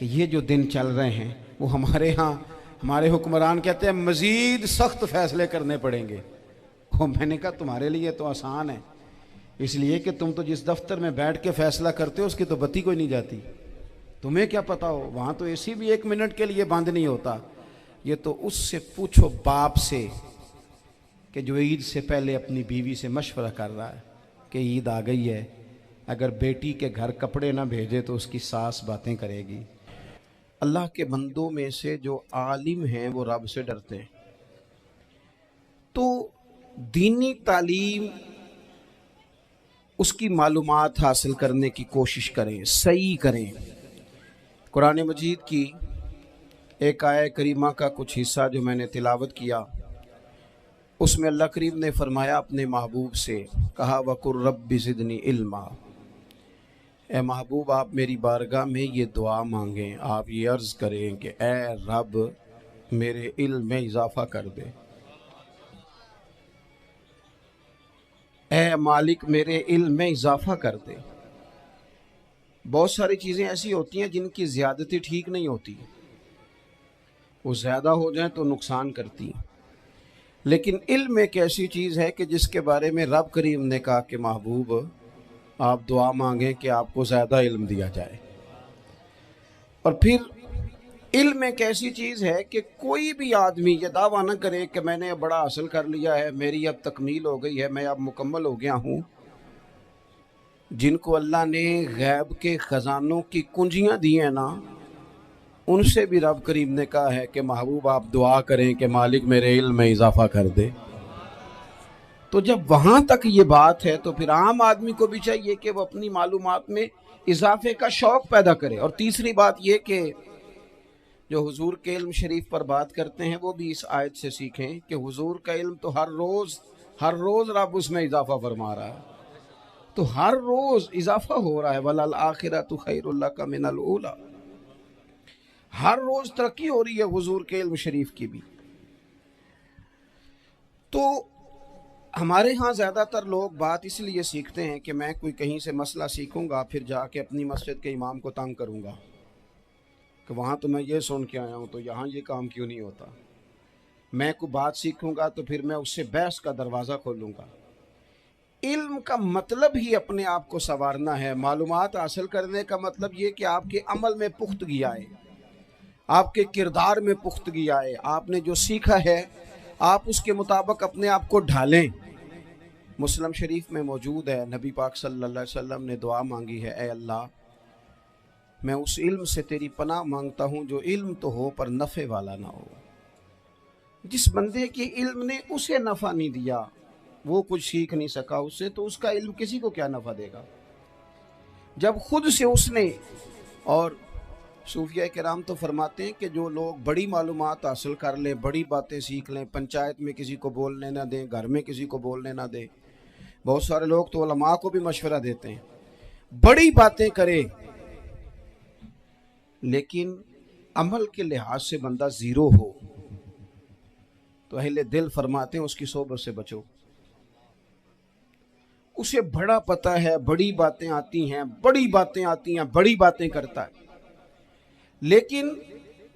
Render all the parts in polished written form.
کہ یہ جو دن چل رہے ہیں وہ ہمارے ہاں ہمارے حکمران کہتے ہیں مزید سخت فیصلے کرنے پڑیں گے. اور میں نے کہا تمہارے لیے تو آسان ہے، اس لیے کہ تم تو جس دفتر میں بیٹھ کے فیصلہ کرتے ہو اس کی تو بتی کوئی نہیں جاتی. تمہیں کیا پتا ہو، وہاں تو اے سی بھی 1 منٹ کے لیے بند نہیں ہوتا. یہ تو اس سے پوچھو باپ سے کہ جو عید سے پہلے اپنی بیوی سے مشورہ کر رہا ہے کہ عید آ گئی ہے، اگر بیٹی کے گھر کپڑے نہ بھیجے تو اس کی ساس باتیں کرے گی. اللہ کے بندوں میں سے جو عالم ہیں وہ رب سے ڈرتے ہیں، تو دینی تعلیم اس کی معلومات حاصل کرنے کی کوشش کریں، صحیح کریں. قرآن مجید کی ایک آیہ کریمہ کا کچھ حصہ جو میں نے تلاوت کیا، اس میں اللہ کریم نے فرمایا اپنے محبوب سے، کہا وَقُلْ رَبِّ زِدْنِی عِلْمًا، اے محبوب آپ میری بارگاہ میں یہ دعا مانگیں، آپ یہ عرض کریں کہ اے رب میرے علم میں اضافہ کر دے، اے مالک میرے علم میں اضافہ کر دے. بہت ساری چیزیں ایسی ہوتی ہیں جن کی زیادتی ٹھیک نہیں ہوتی، وہ زیادہ ہو جائیں تو نقصان کرتی ہیں، لیکن علم ایک ایسی چیز ہے کہ جس کے بارے میں رب کریم نے کہا کہ محبوب آپ دعا مانگیں کہ آپ کو زیادہ علم دیا جائے. اور پھر علم ایک ایسی چیز ہے کہ کوئی بھی آدمی یہ دعویٰ نہ کرے کہ میں نے بڑا حاصل کر لیا ہے، میری اب تکمیل ہو گئی ہے، میں اب مکمل ہو گیا ہوں. جن کو اللہ نے غیب کے خزانوں کی کنجیاں دی ہیں نا، ان سے بھی رب کریم نے کہا ہے کہ محبوب آپ دعا کریں کہ مالک میرے علم میں اضافہ کر دے. تو جب وہاں تک یہ بات ہے تو پھر عام آدمی کو بھی چاہیے کہ وہ اپنی معلومات میں اضافے کا شوق پیدا کرے. اور تیسری بات یہ کہ جو حضور کے علم شریف پر بات کرتے ہیں وہ بھی اس آیت سے سیکھیں کہ حضور کا علم تو ہر روز رب اس میں اضافہ فرما رہا ہے، تو ہر روز اضافہ ہو رہا ہے. وَلَلْآخِرَةُ خَيْرٌ لَكَ مِنَ الْأُولَىٰ، ہر روز ترقی ہو رہی ہے حضور کے علم شریف کی بھی. تو ہمارے ہاں زیادہ تر لوگ بات اس لیے سیکھتے ہیں کہ میں کوئی کہیں سے مسئلہ سیکھوں گا پھر جا کے اپنی مسجد کے امام کو تنگ کروں گا کہ وہاں تو میں یہ سن کے آیا ہوں تو یہاں یہ کام کیوں نہیں ہوتا. میں کوئی بات سیکھوں گا تو پھر میں اس سے بحث کا دروازہ کھولوں گا. علم کا مطلب ہی اپنے آپ کو سنوارنا ہے. معلومات حاصل کرنے کا مطلب یہ کہ آپ کے عمل میں پختگی آئے، آپ کے کردار میں پختگی آئے، آپ نے جو سیکھا ہے آپ اس کے مطابق اپنے آپ کو ڈھالیں. مسلم شریف میں موجود ہے، نبی پاک صلی اللہ علیہ وسلم نے دعا مانگی ہے، اے اللہ میں اس علم سے تیری پناہ مانگتا ہوں جو علم تو ہو پر نفع والا نہ ہو. جس بندے کے علم نے اسے نفع نہیں دیا، وہ کچھ سیکھ نہیں سکا اس سے، تو اس کا علم کسی کو کیا نفع دے گا جب خود سے اس نے. اور صوفیہ کرام تو فرماتے ہیں کہ جو لوگ بڑی معلومات حاصل کر لیں، بڑی باتیں سیکھ لیں، پنچایت میں کسی کو بولنے نہ دیں، گھر میں کسی کو بولنے نہ دیں. بہت سارے لوگ تو علماء کو بھی مشورہ دیتے ہیں، بڑی باتیں کرے لیکن عمل کے لحاظ سے بندہ زیرو ہو تو اہل دل فرماتے ہیں اس کی صحبت سے بچو. اسے بڑا پتہ ہے، بڑی باتیں آتی ہیں، بڑی باتیں کرتا ہے، لیکن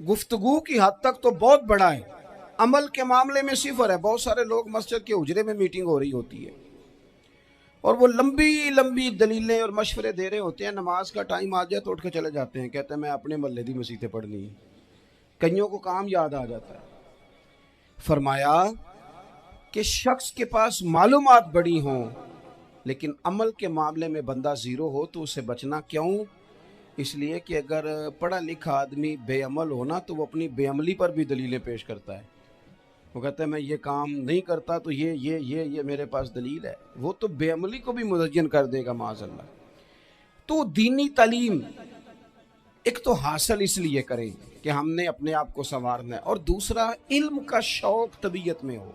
گفتگو کی حد تک تو بہت بڑا ہے، عمل کے معاملے میں صفر ہے. بہت سارے لوگ مسجد کے حجرے میں میٹنگ ہو رہی ہوتی ہے اور وہ لمبی دلیلیں اور مشورے دے رہے ہوتے ہیں، نماز کا ٹائم آ جائے تو اٹھ کے چلے جاتے ہیں، کہتے ہیں میں اپنے محلے دی مسیتیں پڑھنی ہیں. کئیوں کو کام یاد آ جاتا ہے. فرمایا کہ شخص کے پاس معلومات بڑی ہوں لیکن عمل کے معاملے میں بندہ زیرو ہو تو اسے بچنا کیوں؟ اس لیے کہ اگر پڑھا لکھا آدمی بے عمل ہونا تو وہ اپنی بے عملی پر بھی دلیلیں پیش کرتا ہے. وہ کہتا ہے میں یہ کام نہیں کرتا تو یہ میرے پاس دلیل ہے. وہ تو بے عملی کو بھی مزین کر دے گا معاذ اللہ. تو دینی تعلیم ایک تو حاصل اس لیے کریں کہ ہم نے اپنے آپ کو سنوارنا ہے، اور دوسرا علم کا شوق طبیعت میں ہو.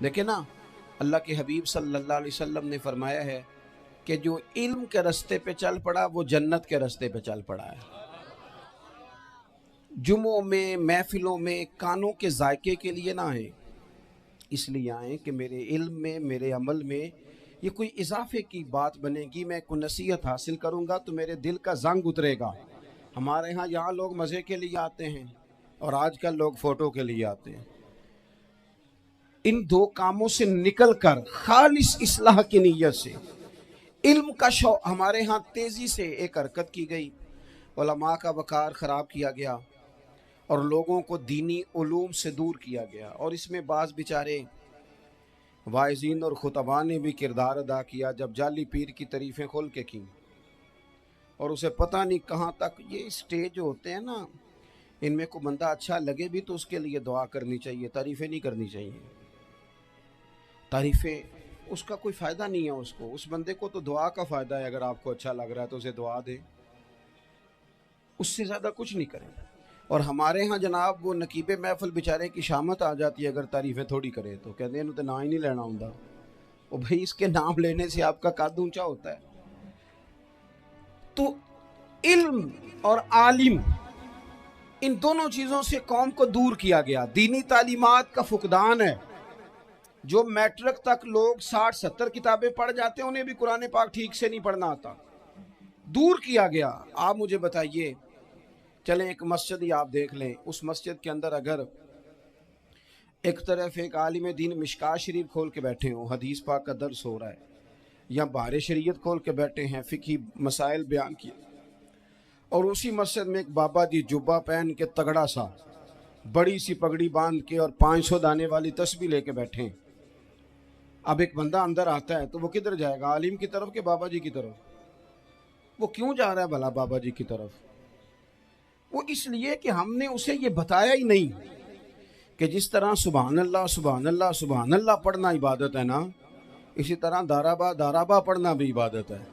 دیکھیں نا، اللہ کے حبیب صلی اللہ علیہ وسلم نے فرمایا ہے کہ جو علم کے رستے پہ چل پڑا وہ جنت کے رستے پہ چل پڑا ہے. جمعوں میں، محفلوں میں کانوں کے ذائقے کے لیے نہ آئیں، اس لیے آئیں کہ میرے علم میں، میرے عمل میں یہ کوئی اضافے کی بات بنے گی. میں کوئی نصیحت حاصل کروں گا تو میرے دل کا زنگ اترے گا، ہمارے ہاں یہاں لوگ مزے کے لیے آتے ہیں اور آج کل لوگ فوٹو کے لیے آتے ہیں. ان دو کاموں سے نکل کر خالص اصلاح کی نیت سے علم کا شوق ہمارے ہاں تیزی سے ایک حرکت کی گئی. علماء کا وقار خراب کیا گیا اور لوگوں کو دینی علوم سے دور کیا گیا. اور اس میں بعض بیچارے واعظین اور خطباء نے بھی کردار ادا کیا جب جعلی پیر کی تعریفیں کھول کے کی اور اسے پتہ نہیں کہاں تک. یہ اسٹیج ہوتے ہیں نا، ان میں کوئی بندہ اچھا لگے بھی تو اس کے لیے دعا کرنی چاہیے، تعریفیں نہیں کرنی چاہیے. تعریفیں اس کا کوئی فائدہ نہیں ہے. اس بندے کو تو دعا کا فائدہ ہے. اگر آپ کو اچھا لگ رہا ہے تو اسے دعا دے، اس سے زیادہ کچھ نہیں کریں. اور ہمارے ہاں جناب وہ نقیب محفل بیچارے کی شامت آ جاتی ہے اگر تعریفیں تھوڑی کرے تو کہتے ہیں تو نام ہی نہیں لینا ہوں. اور بھائی اس کے نام لینے سے آپ کا قد اونچا ہوتا ہے. تو علم اور عالم ان دونوں چیزوں سے قوم کو دور کیا گیا. دینی تعلیمات کا فقدان ہے. جو میٹرک تک لوگ 60-70 کتابیں پڑھ جاتے ہیں انہیں بھی قرآن پاک ٹھیک سے نہیں پڑھنا آتا. دور کیا گیا. آپ مجھے بتائیے، چلیں ایک مسجد ہی آپ دیکھ لیں، اس مسجد کے اندر اگر ایک طرف ایک عالم دین مشکات شریف کھول کے بیٹھے ہوں، حدیث پاک کا درس ہو رہا ہے، یا بحر شریعت کھول کے بیٹھے ہیں، فقہی مسائل بیان کیے، اور اسی مسجد میں ایک بابا جی جبہ پہن کے تگڑا سا بڑی سی پگڑی باندھ کے اور 500 دانے والی تسبیح لے کے بیٹھے ہیں. اب ایک بندہ اندر آتا ہے تو وہ کدھر جائے گا؟ عالم کی طرف کہ بابا جی کی طرف؟ وہ کیوں جا رہا ہے بھلا بابا جی کی طرف؟ وہ اس لیے کہ ہم نے اسے یہ بتایا ہی نہیں کہ جس طرح سبحان اللہ سبحان اللہ سبحان اللہ پڑھنا عبادت ہے نا، اسی طرح دارابا پڑھنا بھی عبادت ہے.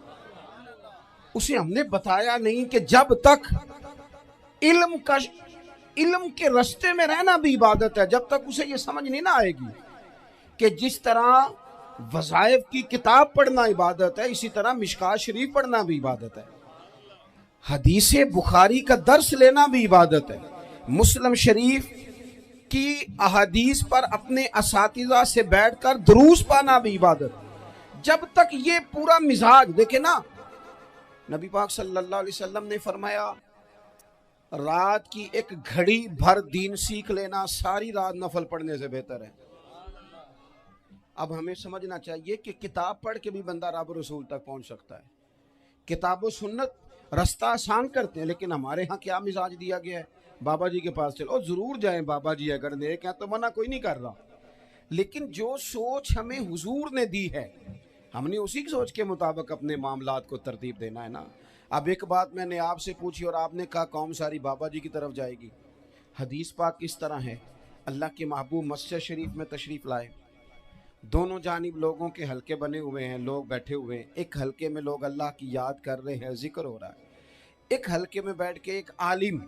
اسے ہم نے بتایا نہیں کہ جب تک علم کے رستے میں رہنا بھی عبادت ہے. جب تک اسے یہ سمجھ نہیں نہ آئے گی کہ جس طرح وظائف کی کتاب پڑھنا عبادت ہے اسی طرح مشکات شریف پڑھنا بھی عبادت ہے، حدیث بخاری کا درس لینا بھی عبادت ہے، مسلم شریف کی احادیث پر اپنے اساتذہ سے بیٹھ کر دروس پانا بھی عبادت. جب تک یہ پورا مزاج دیکھیں نا، نبی پاک صلی اللہ علیہ وسلم نے فرمایا رات کی ایک گھڑی بھر دین سیکھ لینا ساری رات نفل پڑھنے سے بہتر ہے. اب ہمیں سمجھنا چاہیے کہ کتاب پڑھ کے بھی بندہ رب رسول تک پہنچ سکتا ہے. کتاب و سنت رستہ آسان کرتے ہیں، لیکن ہمارے ہاں کیا مزاج دیا گیا ہے؟ بابا جی کے پاس چلو، ضرور جائیں بابا جی اگر نیک ہیں تو منع کوئی نہیں کر رہا، لیکن جو سوچ ہمیں حضور نے دی ہے ہم نے اسی سوچ کے مطابق اپنے معاملات کو ترتیب دینا ہے نا. اب ایک بات میں نے آپ سے پوچھی اور آپ نے کہا قوم ساری بابا جی کی طرف جائے گی. حدیث پاک کس طرح ہے؟ اللہ کے محبوب مسجد شریف میں تشریف لائے، دونوں جانب لوگوں کے حلقے بنے ہوئے ہیں، لوگ بیٹھے ہوئے ہیں. ایک حلقے میں لوگ اللہ کی یاد کر رہے ہیں، ذکر ہو رہا ہے. ایک حلقے میں بیٹھ کے ایک عالم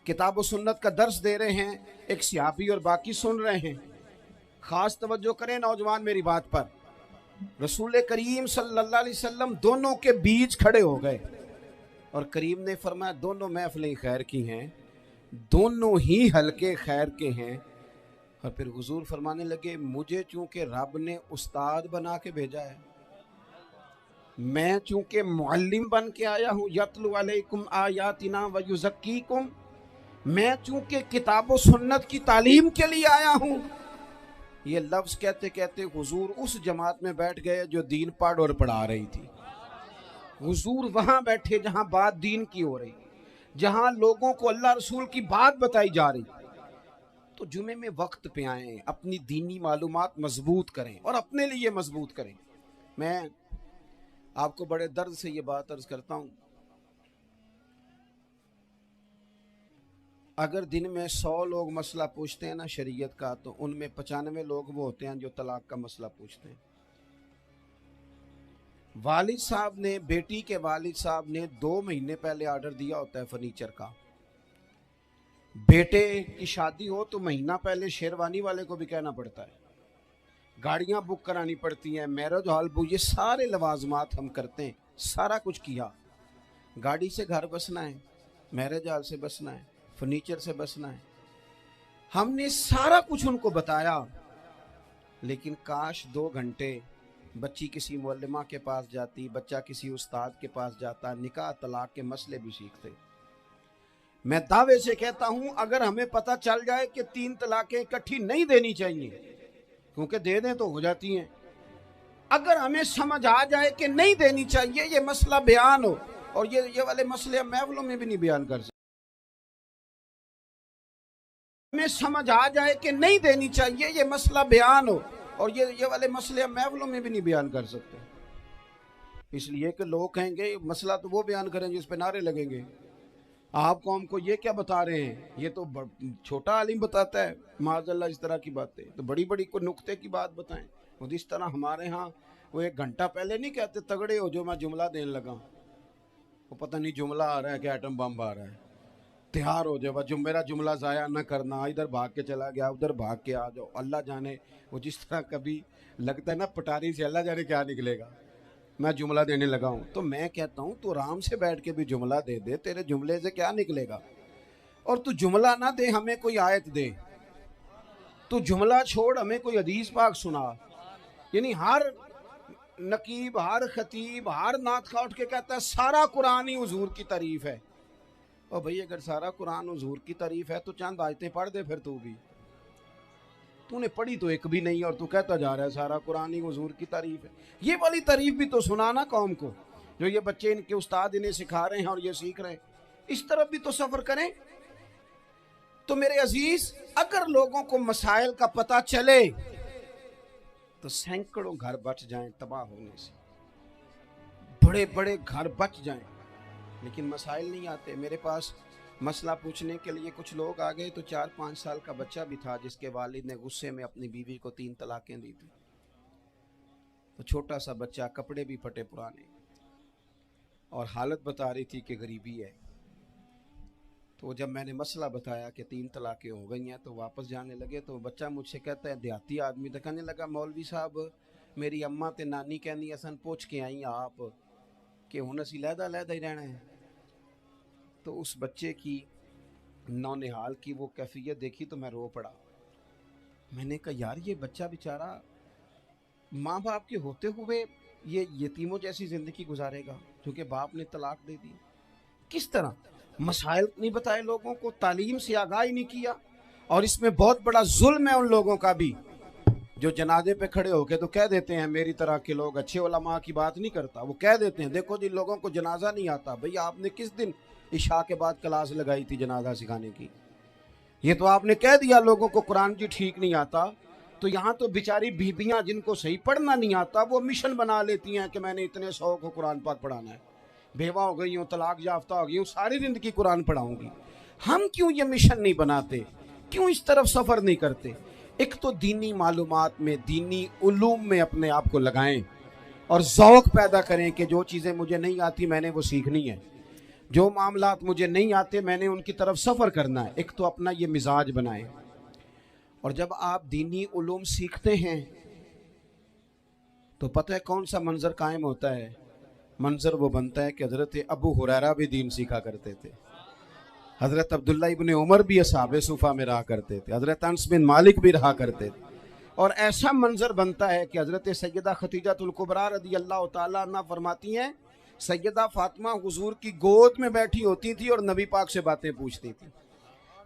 کتاب و سنت کا درس دے رہے ہیں، ایک صحابی اور باقی سن رہے ہیں. خاص توجہ کریں نوجوان میری بات پر. رسول کریم صلی اللہ علیہ وسلم دونوں کے بیچ کھڑے ہو گئے اور کریم نے فرمایا دونوں محفلیں خیر کی ہیں، دونوں ہی حلقے خیر کے ہیں. اور پھر حضور فرمانے لگے مجھے چونکہ رب نے استاد بنا کے بھیجا ہے، میں چونکہ معلم بن کے آیا ہوں، یتلو علیکم آیاتنا ویزکیکم، میں چونکہ کتاب و سنت کی تعلیم کے لیے آیا ہوں. یہ لفظ کہتے کہتے حضور اس جماعت میں بیٹھ گئے جو دین پڑھ اور پڑھا رہی تھی. حضور وہاں بیٹھے جہاں بات دین کی ہو رہی، جہاں لوگوں کو اللہ رسول کی بات بتائی جا رہی. تو جمعے میں وقت پہ آئیں، اپنی دینی معلومات مضبوط کریں اور اپنے لیے مضبوط کریں. میں آپ کو بڑے درد سے یہ بات عرض کرتا ہوں، اگر دن میں 100 لوگ مسئلہ پوچھتے ہیں نا شریعت کا، تو ان میں 95 لوگ وہ ہوتے ہیں جو طلاق کا مسئلہ پوچھتے ہیں. والد صاحب نے، بیٹی کے والد صاحب نے 2 مہینے پہلے آرڈر دیا ہوتا ہے فرنیچر کا. بیٹے کی شادی ہو تو مہینہ پہلے شیروانی والے کو بھی کہنا پڑتا ہے، گاڑیاں بک کرانی پڑتی ہیں، میرج ہال بک، یہ سارے لوازمات ہم کرتے ہیں. سارا کچھ کیا، گاڑی سے گھر بسنا ہے، میرج ہال سے بسنا ہے، فرنیچر سے بسنا ہے. ہم نے سارا کچھ ان کو بتایا، لیکن کاش 2 گھنٹے بچی کسی معلمہ کے پاس جاتی، بچہ کسی استاد کے پاس جاتا، نکاح طلاق کے مسئلے بھی سیکھتے. میں دعوے سے کہتا ہوں اگر ہمیں پتہ چل جائے کہ 3 طلاقیں اکٹھی نہیں دینی چاہیے، کیونکہ دے دیں تو ہو جاتی ہیں، اگر ہمیں سمجھ آ جائے کہ نہیں دینی چاہیے، یہ مسئلہ بیان ہو، اور یہ والے مسئلے ہم محفلوں میں بھی نہیں بیان کر سکتے، ہمیں سمجھ آ جائے کہ نہیں دینی چاہیے، یہ مسئلہ بیان ہو، اور یہ والے مسئلے ہم محفلوں میں بھی نہیں بیان کر سکتے، اس لیے کہ لوگ کہیں گے مسئلہ تو وہ بیان کریں جس پہ نعرے لگیں گے، آپ قوم کو یہ کیا بتا رہے ہیں، یہ تو چھوٹا عالم بتاتا ہے معاذ اللہ اس طرح کی باتیں، تو بڑی بڑی کوئی نقطے کی بات بتائیں، وہ اس طرح ہمارے ہاں وہ 1 گھنٹہ پہلے نہیں کہتے تگڑے ہو جو میں جملہ دینے لگا، وہ پتہ نہیں جملہ آ رہا ہے کہ ایٹم بم آ رہا ہے، تیار ہو جائے جو میرا جملہ ضائع نہ کرنا، ادھر بھاگ کے چلا گیا ادھر بھاگ کے آ جاؤ، اللہ جانے وہ جس طرح کبھی لگتا ہے نا پٹاری سے، اللہ جانے کیا نکلے گا، میں جملہ دینے لگا ہوں، تو میں کہتا ہوں تو آرام سے بیٹھ کے بھی جملہ دے دے، تیرے جملے سے کیا نکلے گا، اور تو جملہ نہ دے ہمیں کوئی آیت دے، تو جملہ چھوڑ ہمیں کوئی حدیث پاک سنا، یعنی ہر نقیب ہر خطیب ہر نعت خواہ اٹھ کے کہتا ہے سارا قرآن ہی حضور کی تعریف ہے، اور بھئی اگر سارا قرآن حضور کی تعریف ہے تو چند آیتیں پڑھ دے پھر تو نے پڑھی تو ایک بھی نہیں، اور تو کہتا جا رہا ہے سارا قرآن ہی حضور کی تعریف ہے، یہ والی تعریف بھی تو سنانا قوم کو، جو یہ بچے ان کے استاد انہیں سکھا رہے ہیں اور یہ سیکھ رہے ہیں، اس طرف بھی تو سفر کریں۔ تو میرے عزیز اگر لوگوں کو مسائل کا پتہ چلے تو سینکڑوں گھر بچ جائیں تباہ ہونے سے، بڑے بڑے گھر بچ جائیں، لیکن مسائل نہیں آتے۔ میرے پاس مسئلہ پوچھنے کے لیے کچھ لوگ آ گئے، تو 4-5 سال کا بچہ بھی تھا جس کے والد نے غصے میں اپنی بیوی کو 3 طلاقیں دی تھی، تو چھوٹا سا بچہ، کپڑے بھی پھٹے پرانے، اور حالت بتا رہی تھی کہ غریبی ہے، تو جب میں نے مسئلہ بتایا کہ 3 طلاقیں ہو گئی ہیں تو واپس جانے لگے، تو بچہ مجھ سے کہتا ہے دیہاتی آدمی تو کہنے لگا مولوی صاحب میری اماں تے نانی کہنی اسن پوچھ کے آئی آپ کہ ہن اسی لہدا لہدا ہی رہنا ہے۔ تو اس بچے کی نونہال کی وہ کیفیت دیکھی تو میں رو پڑا، میں نے کہا یار یہ بچہ بیچارہ ماں باپ کے ہوتے ہوئے یہ یتیموں جیسی زندگی گزارے گا کیونکہ باپ نے طلاق دے دی، کس طرح مسائل نہیں بتائے لوگوں کو، تعلیم سے آگاہی نہیں کیا، اور اس میں بہت بڑا ظلم ہے ان لوگوں کا بھی جو جنازے پہ کھڑے ہو کے تو کہہ دیتے ہیں، میری طرح کے لوگ اچھے علماء کی بات نہیں کرتا، وہ کہہ دیتے ہیں دیکھو جن لوگوں کو جنازہ نہیں آتا، بھئی آپ نے کس دن عشاء کے بعد کلاس لگائی تھی جنازہ سکھانے کی، یہ تو آپ نے کہہ دیا لوگوں کو قرآن جی ٹھیک نہیں آتا، تو یہاں تو بیچاری بیبیاں جن کو صحیح پڑھنا نہیں آتا وہ مشن بنا لیتی ہیں کہ میں نے اتنے 100 کو قرآن پاک پڑھانا ہے، بیوہ ہو گئی ہوں طلاق یافتہ ہو گئی ہوں ساری زندگی قرآن پڑھاؤں گی، ہم کیوں یہ مشن نہیں بناتے، کیوں اس طرف سفر نہیں کرتے؟ ایک تو دینی معلومات میں دینی علوم میں اپنے آپ کو لگائیں اور ذوق پیدا کریں کہ جو چیزیں مجھے نہیں آتی میں نے وہ سیکھنی ہے، جو معاملات مجھے نہیں آتے میں نے ان کی طرف سفر کرنا ہے، ایک تو اپنا یہ مزاج بنائیں، اور جب آپ دینی علوم سیکھتے ہیں تو پتہ ہے کون سا منظر قائم ہوتا ہے؟ منظر وہ بنتا ہے کہ حضرت ابو ہریرہ بھی دین سیکھا کرتے تھے، حضرت عبداللہ ابن عمر بھی اصحاب صفہ میں رہا کرتے تھے، حضرت انس بن مالک بھی رہا کرتے تھے، اور ایسا منظر بنتا ہے کہ حضرت سیدہ خدیجہ الکبریٰ رضی اللہ تعالیٰ عنہ فرماتی ہیں سیدہ فاطمہ حضور کی گود میں بیٹھی ہوتی تھی اور نبی پاک سے باتیں پوچھتی تھی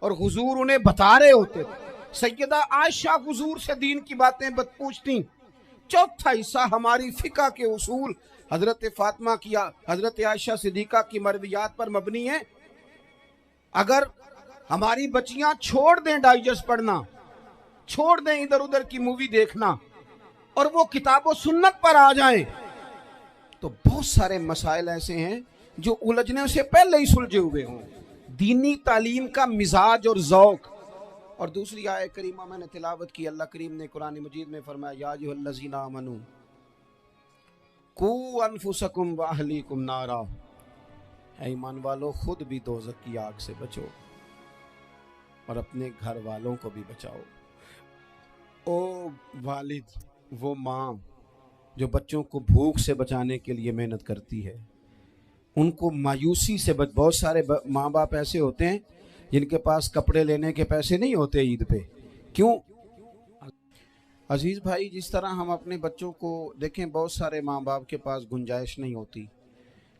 اور حضور انہیں بتا رہے ہوتے تھے، سیدہ عائشہ حضور سے دین کی باتیں پوچھتی، چوتھا حصہ ہماری فقہ کے اصول حضرت فاطمہ کی حضرت عائشہ صدیقہ کی مرویات پر مبنی ہے، اگر ہماری بچیاں چھوڑ دیں ڈائجسٹ پڑھنا، چھوڑ دیں ادھر ادھر کی مووی دیکھنا اور وہ کتاب و سنت پر آ جائیں تو بہت سارے مسائل ایسے ہیں جو الجھنے سے پہلے ہی سلجھے ہوئے ہوں، دینی تعلیم کا مزاج اور ذوق۔ اور دوسری آیت کریمہ میں نے تلاوت کی، اللہ کریم نے قرآن مجید میں فرمایا یا ایھا الذین آمنوا قوا انفسکم واہلیکم نارا، اے ایمان والو خود بھی دوزخ کی آگ سے بچو اور اپنے گھر والوں کو بھی بچاؤ۔ او والد، وہ ماں جو بچوں کو بھوک سے بچانے کے لیے محنت کرتی ہے، ان کو مایوسی سے بہت سارے ماں باپ ایسے ہوتے ہیں جن کے پاس کپڑے لینے کے پیسے نہیں ہوتے عید پہ، کیوں؟ عزیز بھائی جس طرح ہم اپنے بچوں کو دیکھیں، بہت سارے ماں باپ کے پاس گنجائش نہیں ہوتی،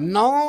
9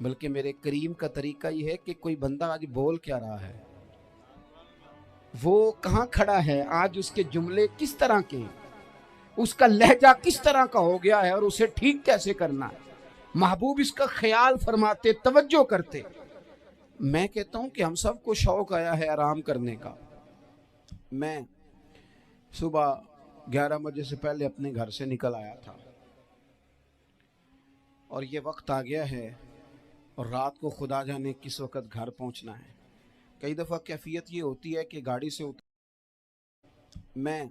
بلکہ میرے کریم کا طریقہ یہ ہے کہ کوئی بندہ آج بول کیا رہا ہے، وہ کہاں کھڑا ہے، آج اس کے جملے کس طرح کے، اس کا لہجہ کس طرح کا ہو گیا ہے، اور اسے ٹھیک کیسے کرنا ہے۔ محبوب اس کا خیال فرماتے، توجہ کرتے۔ میں کہتا ہوں کہ ہم سب کو شوق آیا ہے آرام کرنے کا۔ میں صبح 11 بجے سے پہلے اپنے گھر سے نکل آیا تھا، اور یہ وقت آ گیا ہے، اور رات کو خدا جانے کس وقت گھر پہنچنا ہے۔ کئی دفعہ کیفیت یہ ہوتی ہے کہ گاڑی سے میں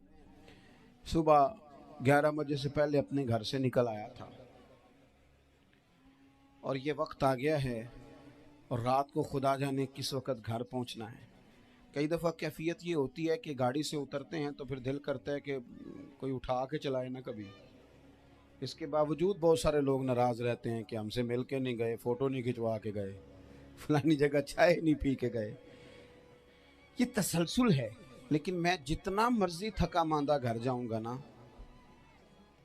صبح 11 بجے سے پہلے اپنے گھر سے نکل آیا تھا، اور یہ وقت آ گیا ہے، اور رات کو خدا جانے کس وقت گھر پہنچنا ہے۔ کئی دفعہ کیفیت یہ ہوتی ہے کہ گاڑی سے اترتے ہیں تو پھر دل کرتا ہے کہ کوئی اٹھا کے چلائے نہ کبھی۔ اس کے باوجود بہت سارے لوگ ناراض رہتے ہیں کہ ہم سے مل کے نہیں گئے، فوٹو نہیں کھنچوا کے گئے، فلانی جگہ چائے نہیں پی کے گئے۔ یہ تسلسل ہے۔ لیکن میں جتنا مرضی تھکا ماندہ گھر جاؤں گا نا،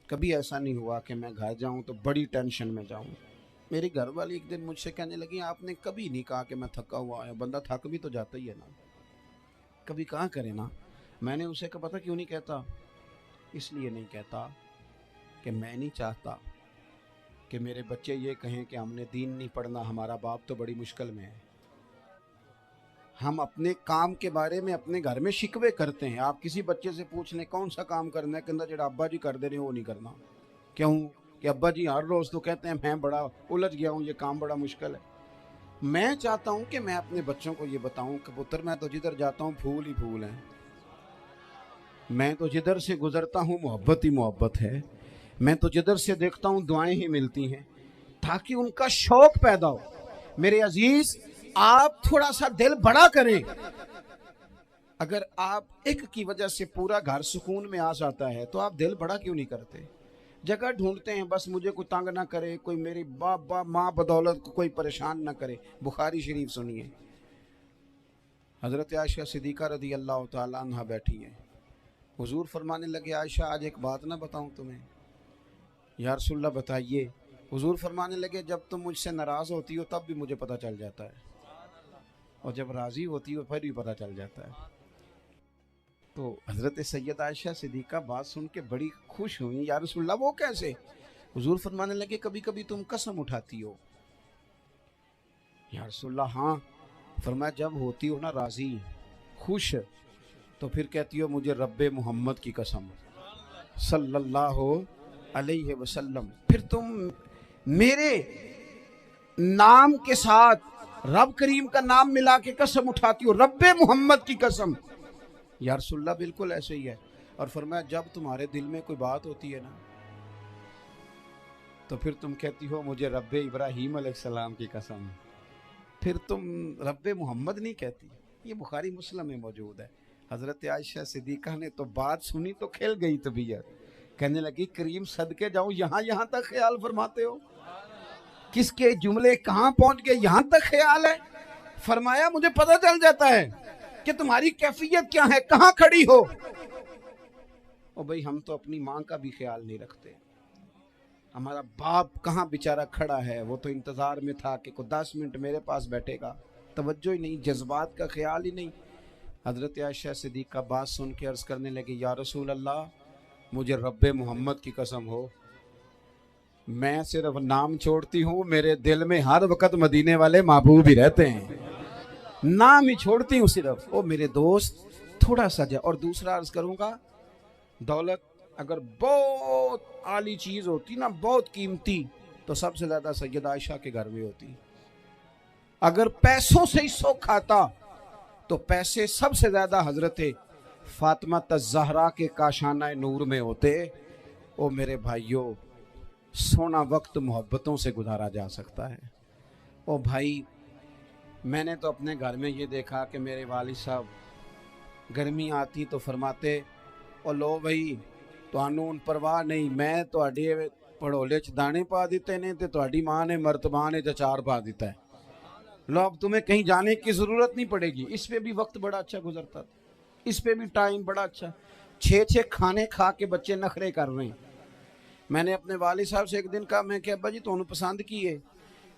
کبھی ایسا نہیں ہوا کہ میں گھر جاؤں تو بڑی ٹینشن میں جاؤں۔ میری گھر والی ایک دن مجھ سے کہنے لگی، آپ نے کبھی نہیں کہا کہ میں تھکا ہوا ہے، بندہ تھک بھی تو جاتا ہی ہے نا، کبھی کہاں کرے نا۔ میں نے اسے کہا پتہ کیوں نہیں کہتا؟ اس لیے نہیں کہتا کہ میں نہیں چاہتا کہ میرے بچے یہ کہیں کہ ہم نے دین نہیں پڑھنا، ہمارا باپ تو بڑی مشکل میں ہے۔ ہم اپنے کام کے بارے میں اپنے گھر میں شکوے کرتے ہیں۔ آپ کسی بچے سے پوچھ لیں کون سا کام کرنا ہے، کہنا جڑا ابا جی کر دے رہے ہیں وہ نہیں کرنا۔ کیوں؟ کہ ابا جی ہر روز تو کہتے ہیں میں بڑا الجھ گیا ہوں، یہ کام بڑا مشکل ہے۔ میں چاہتا ہوں کہ میں اپنے بچوں کو یہ بتاؤں کہ پتر میں تو جدھر جاتا ہوں پھول ہی پھول ہیں، میں تو جدھر سے گزرتا ہوں محبت ہی محبت ہے، میں تو جدھر سے دیکھتا ہوں دعائیں ہی ملتی ہیں، تاکہ ان کا شوق پیدا ہو۔ میرے عزیز، آپ تھوڑا سا دل بڑا کریں۔ اگر آپ ایک کی وجہ سے پورا گھر سکون میں آ جاتا ہے تو آپ دل بڑا کیوں نہیں کرتے؟ جگہ ڈھونڈتے ہیں بس مجھے کوئی تنگ نہ کرے، کوئی میری باپ ماں بدولت کو کوئی پریشان نہ کرے۔ بخاری شریف سنیے، حضرت عائشہ صدیقہ رضی اللہ تعالیٰ عنہ بیٹھی ہیں، حضور فرمانے لگے عائشہ آج ایک بات نہ بتاؤں تمہیں؟ یا رسول اللہ بتائیے۔ حضور فرمانے لگے جب تم مجھ سے ناراض ہوتی ہو تب بھی مجھے پتہ چل جاتا ہے، اور جب راضی ہوتی ہو پھر بھی پتہ چل جاتا ہے۔ تو حضرت سید عائشہ صدیقہ بات سن کے بڑی خوش ہوئی، یا رسول اللہ وہ کیسے؟ حضور فرمانے لگے کبھی کبھی تم قسم اٹھاتی ہو۔ یا رسول اللہ ہاں۔ فرمایا جب ہوتی ہو نا راضی، خوش، تو پھر کہتی ہو مجھے رب محمد کی قسم صلی اللہ علیہ وسلم، پھر تم میرے نام کے ساتھ رب کریم کا نام ملا کے قسم اٹھاتی ہو، رب محمد کی قسم۔ یا رسول اللہ بالکل ایسے ہی ہے۔ اور فرمایا جب تمہارے دل میں کوئی بات ہوتی ہے نا تو پھر تم کہتی ہو مجھے رب ابراہیم علیہ السلام کی قسم، پھر تم رب محمد نہیں کہتی۔ یہ بخاری مسلم میں موجود ہے۔ حضرت عائشہ صدیقہ نے تو بات سنی تو کھل گئی طبیعت، کہنے لگی کریم صدقے جاؤں، یہاں تک خیال فرماتے ہو؟ کس کے جملے کہاں پہنچ گئے، یہاں تک خیال ہے؟ فرمایا مجھے پتہ چل جاتا ہے کہ تمہاری کیفیت کیا ہے، کہاں کھڑی ہو۔ او بھئی ہم تو اپنی ماں کا بھی خیال نہیں رکھتے، ہمارا باپ کہاں بیچارہ کھڑا ہے، وہ تو انتظار میں تھا کہ کوئی 10 منٹ میرے پاس بیٹھے گا، توجہ ہی نہیں، جذبات کا خیال ہی نہیں۔ حضرت عائشہ صدیقہ بات سن کے عرض کرنے لگے یا رسول اللہ مجھے رب محمد کی قسم ہو، میں صرف نام چھوڑتی ہوں، میرے دل میں ہر وقت مدینے والے محبوب ہی رہتے ہیں، نام ہی چھوڑتی ہوں صرف۔ او میرے دوست تھوڑا سا جا، اور دوسرا عرض کروں گا، دولت اگر بہت عالی چیز ہوتی نا، بہت قیمتی، تو سب سے زیادہ سیدہ عائشہ کے گھر میں ہوتی۔ اگر پیسوں سے ہی سوکھ آتا تو پیسے سب سے زیادہ حضرت فاطمہ الزہرا کے کاشانہ نور میں ہوتے۔ او میرے بھائیوں، سونا وقت محبتوں سے گزارا جا سکتا ہے۔ او بھائی، میں نے تو اپنے گھر میں یہ دیکھا کہ میرے والد صاحب گرمی آتی تو فرماتے او لو بھائی تانوں پرواہ نہیں، میں تہاڈے پڑھولے چ دانے پا دیتے نے تے تہاڈی ماں نے مرتبان چ اچار پا دیتا ہے، لو اب تمہیں کہیں جانے کی ضرورت نہیں پڑے گی۔ اس پہ بھی وقت بڑا اچھا گزرتا تھا، اس پہ بھی ٹائم بڑا اچھا، 6 کھانے کھا کے بچے نخرے کر رہے ہیں۔ میں نے اپنے والد صاحب سے ایک دن کہا، میں کہ ابا جی تانوں پسند کی ہے؟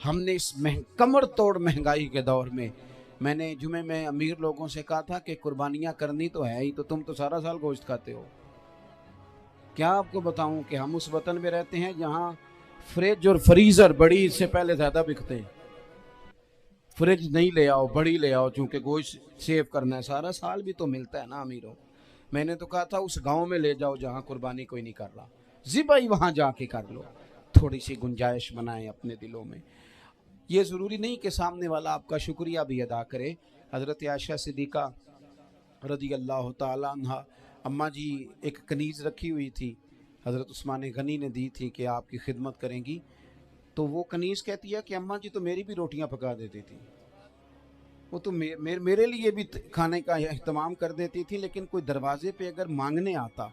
ہم نے اس کمر توڑ مہنگائی کے دور میں، میں نے جمعے میں امیر لوگوں سے کہا تھا کہ قربانیاں کرنی تو ہے ہی، تو تم تو سارا سال گوشت کھاتے ہو. کیا آپ کو بتاؤں کہ ہم اس وطن میں رہتے ہیں جہاں فریج اور فریزر بڑی اس سے پہلے زیادہ بکتے ہیں. فریج نہیں لے آؤ، بڑی لے آؤ، چونکہ گوشت سیو کرنا ہے، سارا سال بھی تو ملتا ہے نا امیروں. میں نے تو کہا تھا اس گاؤں میں لے جاؤ جہاں قربانی کوئی نہیں کر رہا، ذبح ہی وہاں جا کے کر لو، تھوڑی سی گنجائش بنائیں اپنے دلوں میں. یہ ضروری نہیں کہ سامنے والا آپ کا شکریہ بھی ادا کرے. حضرت عائشہ صدیقہ رضی اللہ تعالیٰ عنہ، اماں جی ایک کنیز رکھی ہوئی تھی، حضرت عثمان غنی نے دی تھی کہ آپ کی خدمت کریں گی. تو وہ کنیز کہتی ہے کہ اماں جی تو میری بھی روٹیاں پکا دیتی تھی، وہ تو میرے لیے بھی کھانے کا اہتمام کر دیتی تھی، لیکن کوئی دروازے پہ اگر مانگنے آتا